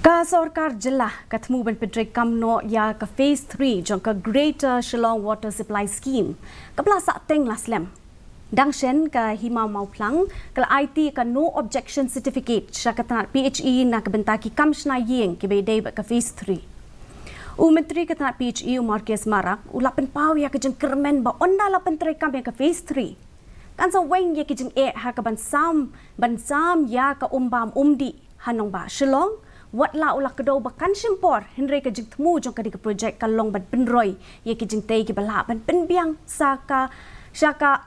Ka Sarkar Jylla katmu ban Myntri kamno ya ka phase 3 jong ka Greater Shillong Water Supply Scheme kapla sa teng laslem. Dangshen ka hima mau plang kala IT ka no objection certificate sya ka Tnat PHE na kabentaki kamshna yeng ki Iadei ka phase 3. Myntri ka Tnat PHE Marcuise Marak ula Pynpaw ya ka jeng kermen ba onda la Myntri kam ya ka phase 3. Kan sa weng ya ki jeng ha ka bansam ya ka umbam umdi hanong ba Shillong wat la ulah kedau bakan simpor Henry ka jing temu jong ka di projek kalong ban penroy ye ki jing tei ki bala ban penbiang saka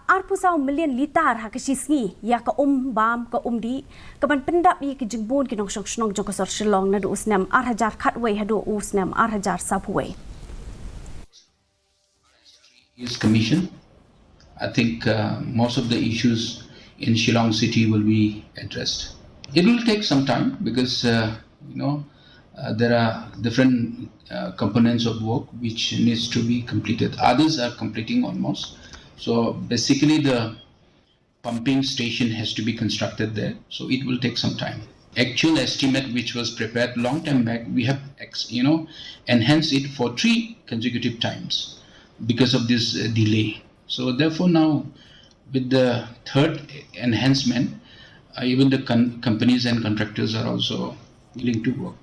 arpusau million litar ha ka sisngi ya ka bam ka umdi ka ban pendap ye ki jing bun ki nong snong jong ka sor Shillong na du usnam 8,000 khatway hadu usnam 8,000 subway. His commission. I think most of the issues in Shillong city will be addressed. It will take some time because there are different components of work which needs to be completed. Others are completing almost. So basically the pumping station has to be constructed there. So it will take some time. Actual estimate which was prepared long time back, we have enhanced it for 3 consecutive times because of this delay. So therefore now with the third enhancement, even the companies and contractors are also willing to work.